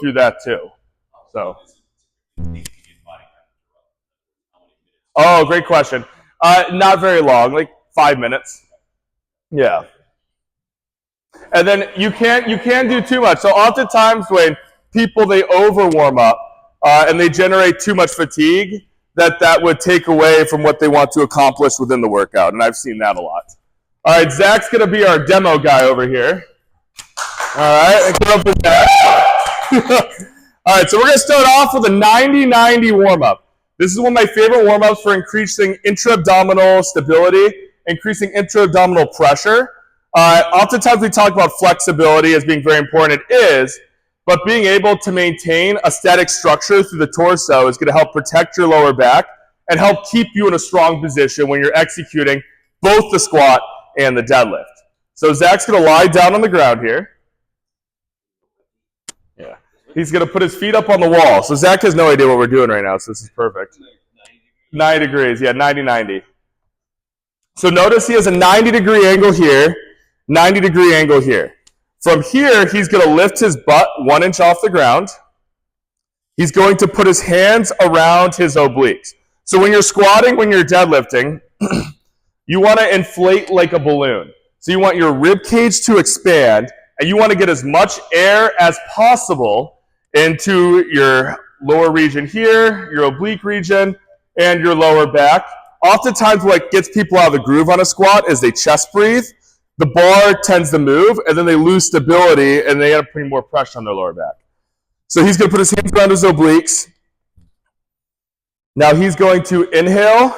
through that too. So. Oh, great question. Not very long, like 5 minutes. Yeah. And then you can do too much. So oftentimes when people, they over warm up and they generate too much fatigue, that would take away from what they want to accomplish within the workout. And I've seen that a lot. All right, Zach's going to be our demo guy over here. All right, come up with that. All right, so we're going to start off with a 90-90 warm-up. This is one of my favorite warm-ups for increasing intra-abdominal stability, increasing intra-abdominal pressure. Oftentimes we talk about flexibility as being very important. It is, but being able to maintain a static structure through the torso is going to help protect your lower back and help keep you in a strong position when you're executing both the squat and the deadlift. So Zach's going to lie down on the ground here. Yeah. He's going to put his feet up on the wall. So Zach has no idea what we're doing right now, so this is perfect. 90 degrees, yeah, 90-90. So notice he has a 90-degree angle here, 90-degree angle here. From here, he's going to lift his butt 1 inch off the ground. He's going to put his hands around his obliques. So when you're squatting, when you're deadlifting, you want to inflate like a balloon. So you want your rib cage to expand, and you want to get as much air as possible into your lower region here, your oblique region, and your lower back. Oftentimes what gets people out of the groove on a squat is they chest breathe. The bar tends to move, and then they lose stability, and they end up putting more pressure on their lower back. So he's going to put his hands around his obliques. Now he's going to inhale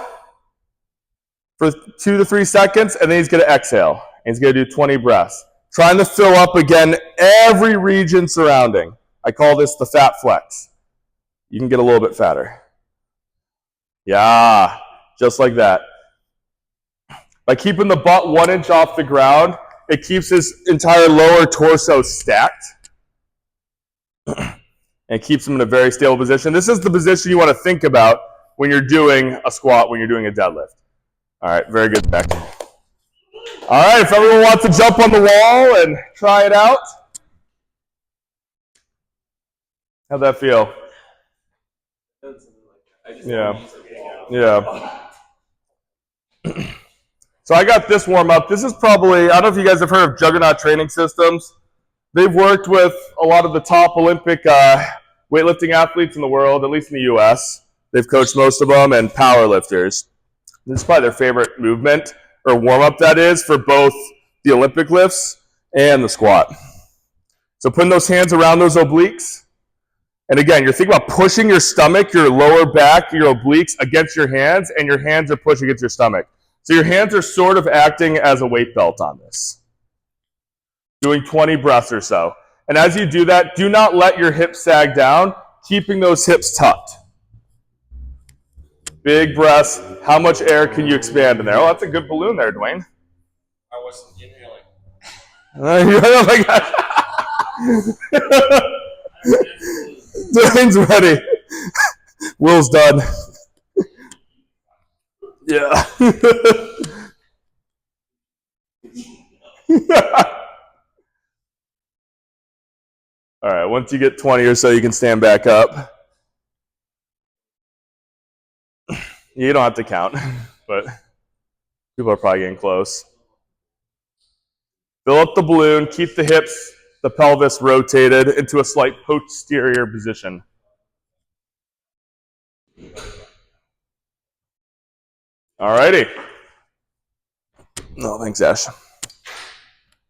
for 2 to 3 seconds, and then he's going to exhale. And he's going to do 20 breaths. Trying to fill up, again, every region surrounding. I call this the fat flex. You can get a little bit fatter. Yeah, just like that. By keeping the butt 1 inch off the ground, it keeps his entire lower torso stacked. And keeps him in a very stable position. This is the position you want to think about when you're doing a squat, when you're doing a deadlift. All right, very good, Zach. All right, if everyone wants to jump on the wall and try it out. How'd that feel? Yeah. Yeah. So I got this warm up. This is probably, I don't know if you guys have heard of Juggernaut Training Systems. They've worked with a lot of the top Olympic weightlifting athletes in the world, at least in the US. They've coached most of them, and power lifters. This is probably their favorite movement, or warm-up that is, for both the Olympic lifts and the squat. So putting those hands around those obliques. And again, you're thinking about pushing your stomach, your lower back, your obliques against your hands, and your hands are pushing against your stomach. So your hands are sort of acting as a weight belt on this. Doing 20 breaths or so. And as you do that, do not let your hips sag down, keeping those hips tucked. Big breaths. How much air can you expand in there? Oh, that's a good balloon there, Dwayne. I wasn't inhaling. Oh my gosh. Dwayne's ready. Will's done. Yeah. All right, once you get 20 or so, you can stand back up. You don't have to count, but people are probably getting close. Fill up the balloon, keep the hips, the pelvis rotated into a slight posterior position. All righty. No, thanks, Ash.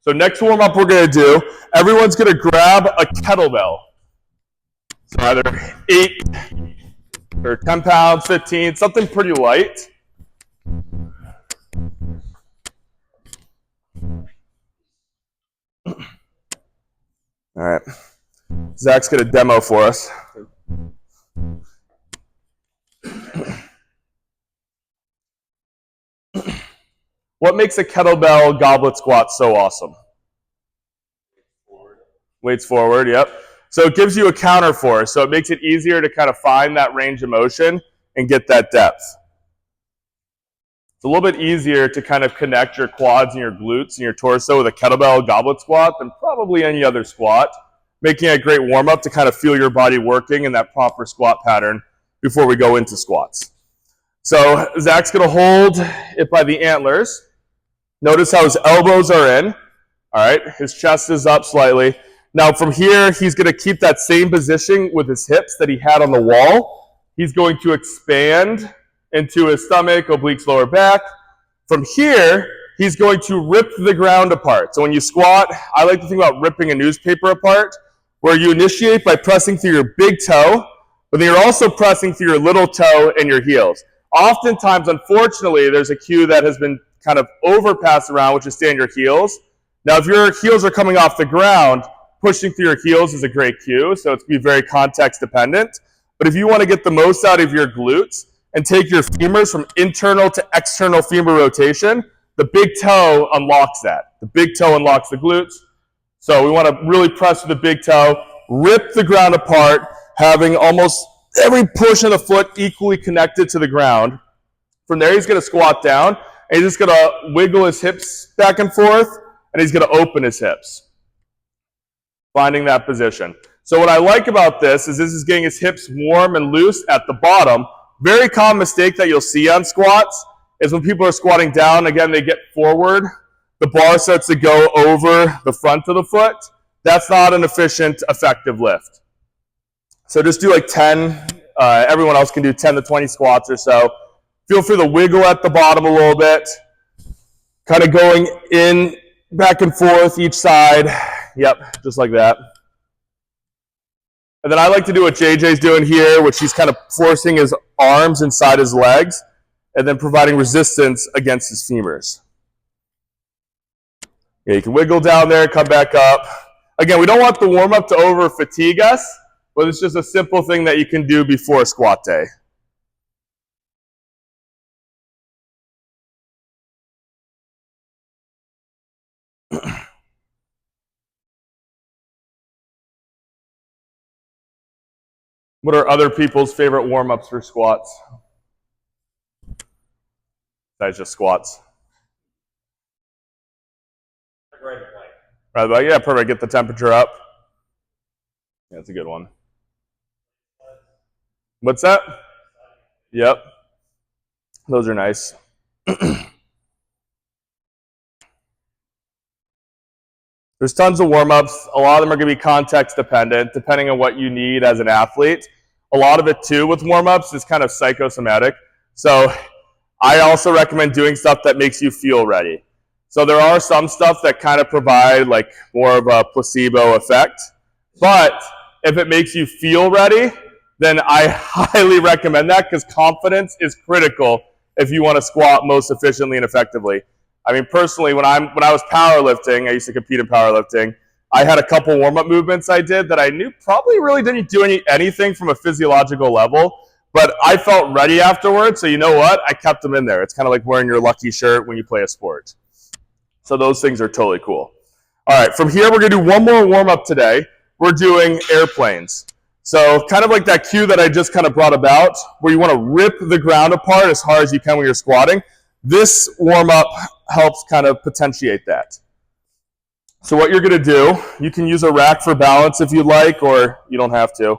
So next warm-up we're going to do, everyone's going to grab a kettlebell. So either 8 or 10 pounds, 15, something pretty light. All right. Zach's going to demo for us. What makes a kettlebell goblet squat so awesome? Weights forward, yep. So it gives you a counter force, so it makes it easier to kind of find that range of motion and get that depth. It's a little bit easier to kind of connect your quads and your glutes and your torso with a kettlebell goblet squat than probably any other squat. making a great warm-up to kind of feel your body working in that proper squat pattern before we go into squats. So Zach's going to hold it by the antlers. Notice how his elbows are in. All right, his chest is up slightly. Now from here, he's going to keep that same position with his hips that he had on the wall. He's going to expand into his stomach, obliques, lower back. From here, he's going to rip the ground apart. So when you squat, I like to think about ripping a newspaper apart, where you initiate by pressing through your big toe, but then you're also pressing through your little toe and your heels. Oftentimes, unfortunately, there's a cue that has been kind of overpassed around, which is stay on your heels. Now, if your heels are coming off the ground, pushing through your heels is a great cue, so it's be very context dependent. But if you want to get the most out of your glutes and take your femurs from internal to external femur rotation, the big toe unlocks that. The big toe unlocks the glutes. So we want to really press with the big toe, rip the ground apart, having almost every portion of the foot equally connected to the ground. From there, he's going to squat down, and he's just going to wiggle his hips back and forth, and he's going to open his hips, finding that position. So what I like about this is getting his hips warm and loose at the bottom. Very common mistake that you'll see on squats is when people are squatting down, again, they get forward, the bar starts to go over the front of the foot. That's not an efficient, effective lift. So just do like 10, everyone else can do 10 to 20 squats or so. Feel free to wiggle at the bottom a little bit, kind of going in, back and forth each side. Yep, just like that. And then I like to do what JJ's doing here, which he's kind of forcing his arms inside his legs and then providing resistance against his femurs. Yeah, you can wiggle down there, come back up. Again, we don't want the warm-up to over-fatigue us, but it's just a simple thing that you can do before a squat day. What are other people's favorite warm-ups for squats? Besides just squats. Right, yeah, perfect. Get the temperature up. Yeah, that's a good one. What's that? Yep. Those are nice. There's tons of warm-ups. A lot of them are going to be context dependent, depending on what you need as an athlete. A lot of it, too, with warm-ups is kind of psychosomatic. So I also recommend doing stuff that makes you feel ready. So there are some stuff that kind of provide like more of a placebo effect. But if it makes you feel ready, then I highly recommend that, because confidence is critical if you want to squat most efficiently and effectively. I mean, personally, when I was powerlifting, I used to compete in powerlifting, I had a couple warm-up movements I did that I knew probably really didn't do anything from a physiological level, but I felt ready afterwards, so you know what? I kept them in there. It's kind of like wearing your lucky shirt when you play a sport. So those things are totally cool. All right, from here, we're going to do one more warm-up today. We're doing airplanes. So kind of like that cue that I just kind of brought about, where you want to rip the ground apart as hard as you can when you're squatting. This warm-up helps kind of potentiate that. So what you're going to do, you can use a rack for balance if you'd like, or you don't have to.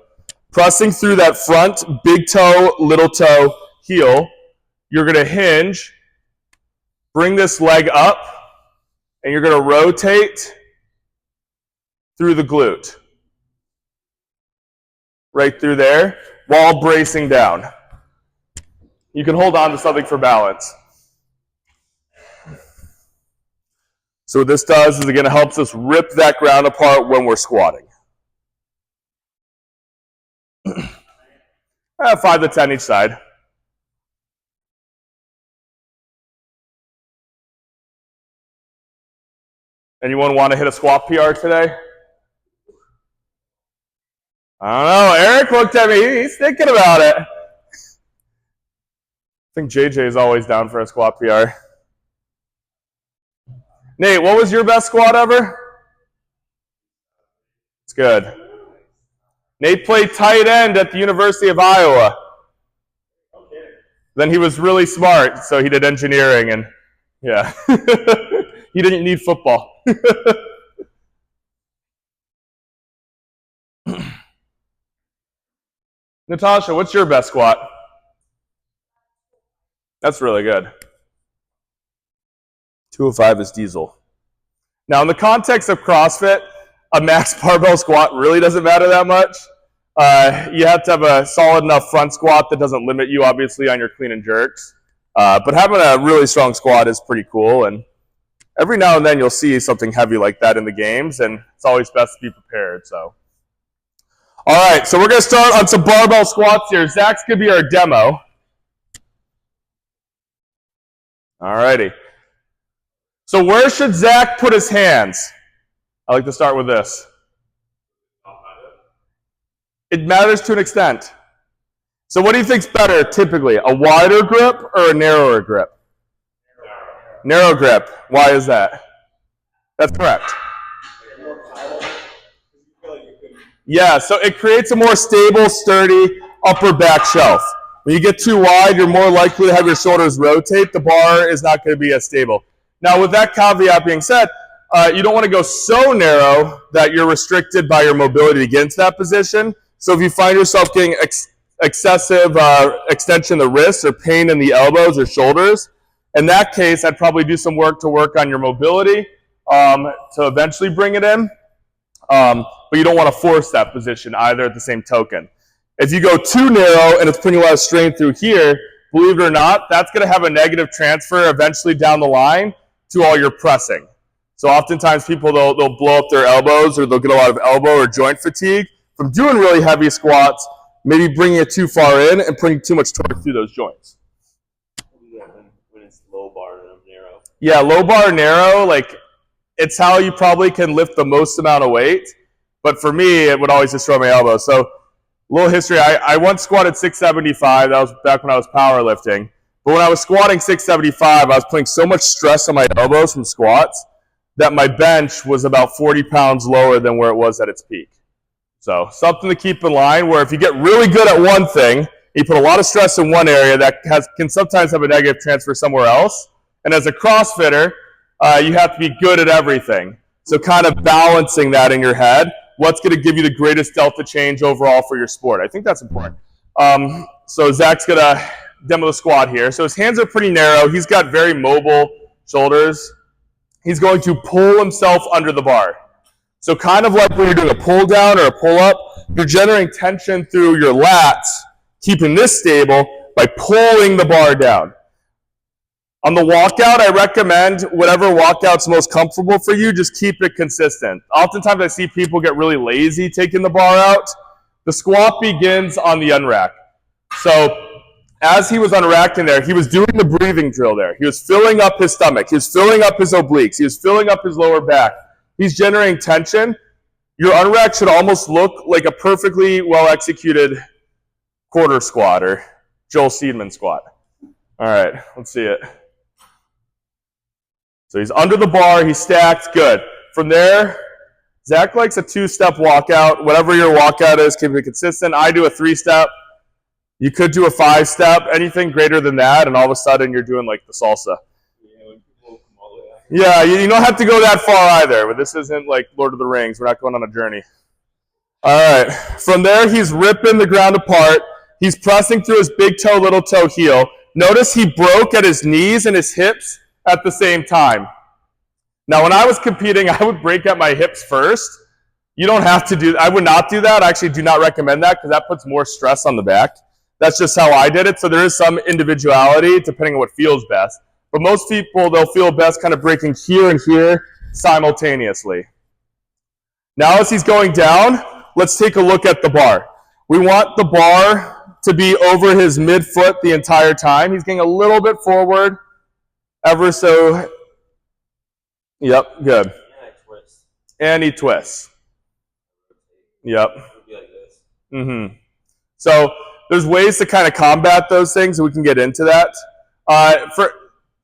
Pressing through that front big toe, little toe, heel, you're going to hinge, bring this leg up, and you're going to rotate through the glute. Right through there, while bracing down. You can hold on to something for balance. So what this does is, again, it helps us rip that ground apart when we're squatting. 5 to 10 each side. Anyone want to hit a squat PR today? I don't know. Eric looked at me. He's thinking about it. I think JJ is always down for a squat PR. Nate, what was your best squat ever? It's good. Nate played tight end at the University of Iowa. Then he was really smart, so he did engineering, and yeah. He didn't need football. Natasha, what's your best squat? That's really good. 205 is diesel. Now, in the context of CrossFit, a max barbell squat really doesn't matter that much. You have to have a solid enough front squat that doesn't limit you, obviously, on your clean and jerks. But having a really strong squat is pretty cool. And every now and then you'll see something heavy like that in the games, and it's always best to be prepared. So, all right, so we're going to start on some barbell squats here. Zach's going to be our demo. All righty. So where should Zach put his hands? I like to start with this. It matters to an extent. So what do you think's better typically, a wider grip or a narrower grip? Narrow grip. Why is that? That's correct. Yeah, so it creates a more stable, sturdy upper back shelf. When you get too wide, you're more likely to have your shoulders rotate. The bar is not going to be as stable. Now, with that caveat being said, you don't want to go so narrow that you're restricted by your mobility to get into that position. So if you find yourself getting excessive extension of the wrists or pain in the elbows or shoulders, in that case, I'd probably do some work on your mobility to eventually bring it in. But you don't want to force that position either at the same token. If you go too narrow and it's putting a lot of strain through here, believe it or not, that's going to have a negative transfer eventually down the line to all your pressing. So oftentimes people, they'll blow up their elbows or they'll get a lot of elbow or joint fatigue from doing really heavy squats, maybe bringing it too far in and putting too much torque through those joints. When it's low bar and narrow. Yeah, low bar narrow, like it's how you probably can lift the most amount of weight. But for me, it would always destroy my elbow. So a little history, I once squatted 675. That was back when I was powerlifting. But when I was squatting 675, I was putting so much stress on my elbows from squats that my bench was about 40 pounds lower than where it was at its peak. So something to keep in line where if you get really good at one thing, you put a lot of stress in one area that can sometimes have a negative transfer somewhere else. And as a CrossFitter, you have to be good at everything. So kind of balancing that in your head. What's going to give you the greatest delta change overall for your sport? I think that's important. So Zach's going to demo the squat here. So his hands are pretty narrow. He's got very mobile shoulders. He's going to pull himself under the bar. So kind of like when you're doing a pull down or a pull up, you're generating tension through your lats, keeping this stable by pulling the bar down. On the walkout, I recommend whatever walkout's most comfortable for you, just keep it consistent. Oftentimes I see people get really lazy taking the bar out. The squat begins on the unrack. So as he was unracking there, he was doing the breathing drill there. He was filling up his stomach. He was filling up his obliques. He was filling up his lower back. He's generating tension. Your unrack should almost look like a perfectly well-executed quarter squat or Joel Seedman squat. All right, let's see it. So he's under the bar, he's stacked, good. From there, Zach likes a two-step walkout. Whatever your walkout is, keep it consistent. I do a three-step. You could do a five-step, anything greater than that, and all of a sudden you're doing like the salsa. Yeah, you don't have to go that far either, but this isn't like Lord of the Rings. We're not going on a journey. All right, from there he's ripping the ground apart. He's pressing through his big toe, little toe, heel. Notice he broke at his knees and his hips at the same time. Now, when I was competing, I would break at my hips first. You don't have to do, I would not do that. I actually do not recommend that because that puts more stress on the back. That's just how I did it. So there is some individuality depending on what feels best. But most people, they'll feel best kind of breaking here and here simultaneously. Now, as he's going down, let's take a look at the bar. We want the bar to be over his midfoot the entire time. He's getting a little bit forward, ever so. Yep, good. And he twists. Yep. Mm-hmm. So there's ways to kind of combat those things, and we can get into that.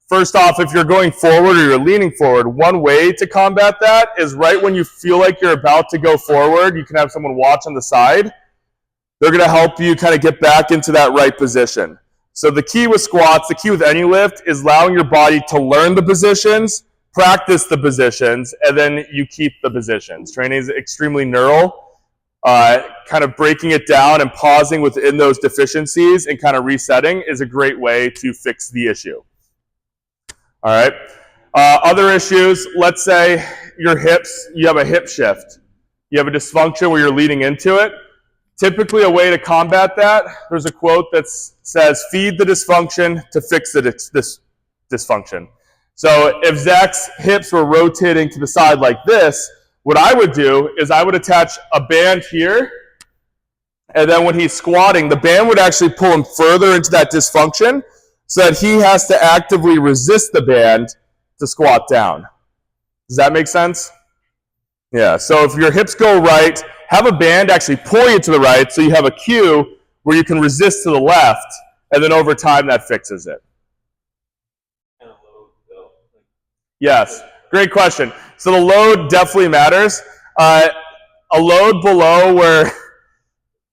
First off, if you're going forward or you're leaning forward, one way to combat that is right when you feel like you're about to go forward, you can have someone watch on the side. They're going to help you kind of get back into that right position. So the key with squats, the key with any lift is allowing your body to learn the positions, practice the positions, and then you keep the positions. Training is extremely neural. kind of breaking it down and pausing within those deficiencies and kind of resetting is a great way to fix the issue. All right. Other issues, let's say your hips, you have a hip shift. You have a dysfunction where you're leading into it. Typically, a way to combat that, there's a quote that says, feed the dysfunction to fix the dysfunction. So if Zach's hips were rotating to the side like this, what I would do is I would attach a band here, and then when he's squatting, the band would actually pull him further into that dysfunction so that he has to actively resist the band to squat down. Does that make sense? Yeah, so if your hips go right, have a band actually pull you to the right so you have a cue where you can resist to the left, and then over time that fixes it. Yes, great question. So the load definitely matters. A load below where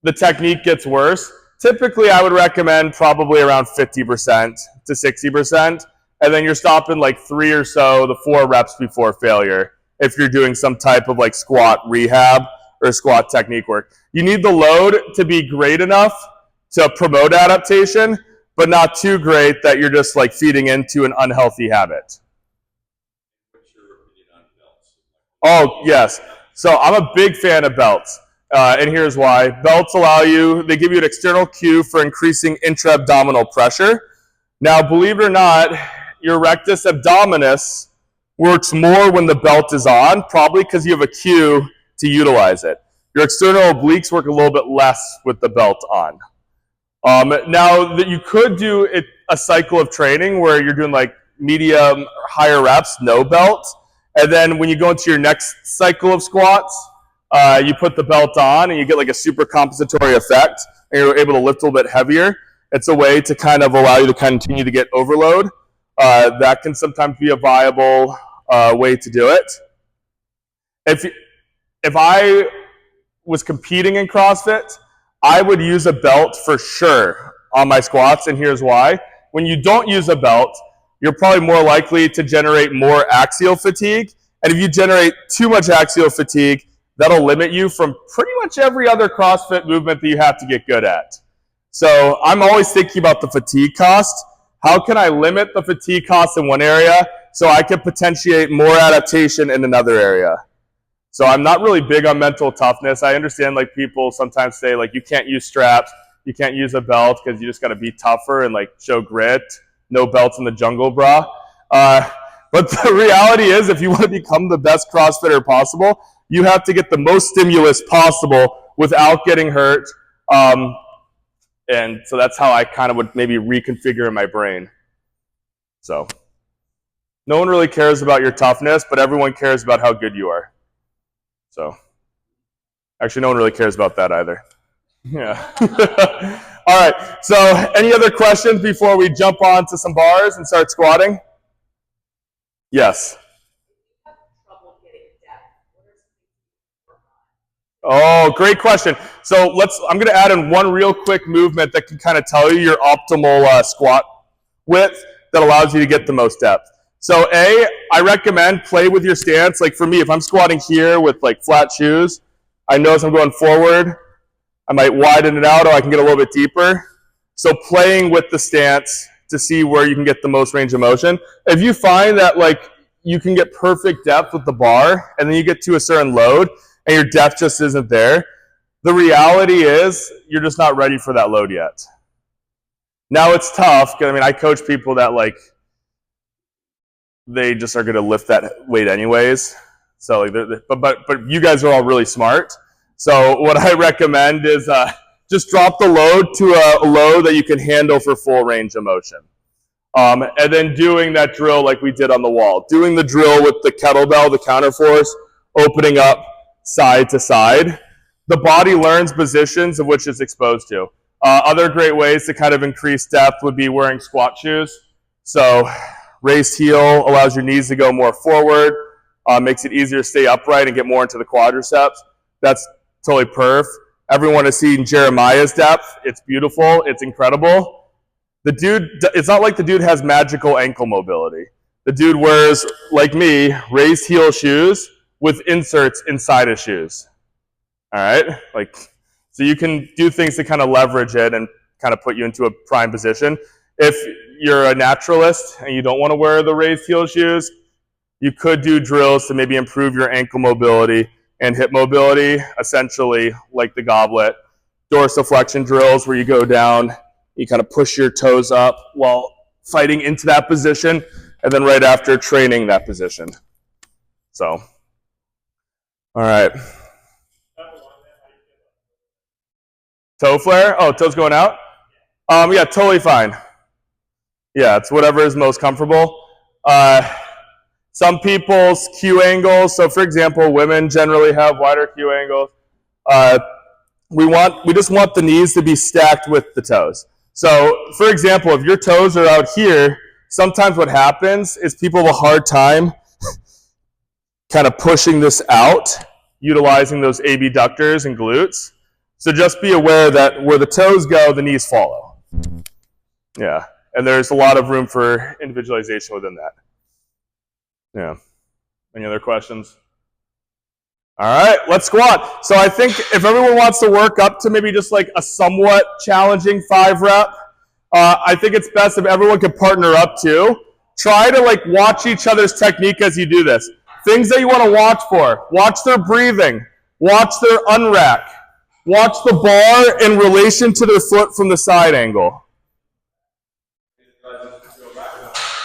the technique gets worse, typically I would recommend probably around 50% to 60%, and then you're stopping like 3 or so, the 4 reps before failure if you're doing some type of like squat rehab or squat technique work. You need the load to be great enough to promote adaptation, but not too great that you're just like feeding into an unhealthy habit. Oh, yes. So I'm a big fan of belts, and here's why. Belts allow you, they give you an external cue for increasing intra-abdominal pressure. Now, believe it or not, your rectus abdominis works more when the belt is on, probably because you have a cue to utilize it. Your external obliques work a little bit less with the belt on. Now, that you could do a cycle of training where you're doing like medium, higher reps, no belt, and then when you go into your next cycle of squats, you put the belt on and you get like a super compensatory effect, and you're able to lift a little bit heavier. It's a way to kind of allow you to continue to get overload. That can sometimes be a viable way to do it. If I was competing in CrossFit, I would use a belt for sure on my squats, and here's why. When you don't use a belt, you're probably more likely to generate more axial fatigue, and if you generate too much axial fatigue, that'll limit you from pretty much every other CrossFit movement that you have to get good at. So I'm always thinking about the fatigue cost. How can I limit the fatigue cost in one area so I can potentiate more adaptation in another area? So I'm not really big on mental toughness. I understand like people sometimes say like you can't use straps, you can't use a belt because you just got to be tougher and like show grit. No belts in the jungle, brah. But the reality is, if you want to become the best CrossFitter possible, you have to get the most stimulus possible without getting hurt. And so that's how I kind of would maybe reconfigure in my brain. So no one really cares about your toughness, but everyone cares about how good you are. So actually, no one really cares about that either. Yeah. All right. So any other questions before we jump on to some bars and start squatting? Yes. Oh, great question. So I'm going to add in one real quick movement that can kind of tell you your optimal squat width that allows you to get the most depth. So I recommend play with your stance. Like for me, if I'm squatting here with like flat shoes, I know as I'm going forward, I might widen it out or I can get a little bit deeper. So playing with the stance to see where you can get the most range of motion. If you find that like you can get perfect depth with the bar and then you get to a certain load and your depth just isn't there, the reality is you're just not ready for that load yet. Now it's tough because I mean I coach people that like they just are going to lift that weight anyways. So like but you guys are all really smart. So what I recommend is just drop the load to a load that you can handle for full range of motion. And then doing that drill like we did on the wall. Doing the drill with the kettlebell, the counterforce, opening up side to side. The body learns positions of which it's exposed to. Other great ways to kind of increase depth would be wearing squat shoes. So raised heel allows your knees to go more forward, makes it easier to stay upright and get more into the quadriceps. That's totally perf. Everyone has seen Jeremiah's depth. It's beautiful. It's incredible. The dude, it's not like the dude has magical ankle mobility. The dude wears, like me, raised heel shoes with inserts inside his shoes. All right, like, so you can do things to kind of leverage it and kind of put you into a prime position. If you're a naturalist and you don't want to wear the raised heel shoes, you could do drills to maybe improve your ankle mobility and hip mobility, essentially like the goblet. Dorsiflexion drills where you go down, you kind of push your toes up while fighting into that position, and then right after training that position. So, all right. Toe flare? Oh, toes going out? Yeah, totally fine. Yeah, it's whatever is most comfortable. Some people's Q angles, so for example, women generally have wider Q angles. We just want the knees to be stacked with the toes. So for example, if your toes are out here, sometimes what happens is people have a hard time kind of pushing this out, utilizing those abductors and glutes. So just be aware that where the toes go, the knees follow. Yeah, and there's a lot of room for individualization within that. Yeah. Any other questions? All right, let's squat. So I think if everyone wants to work up to maybe just like a somewhat challenging 5 rep, I think it's best if everyone could partner up too. Try to like watch each other's technique as you do this. Things that you want to watch for. Watch their breathing. Watch their unrack. Watch the bar in relation to their foot from the side angle.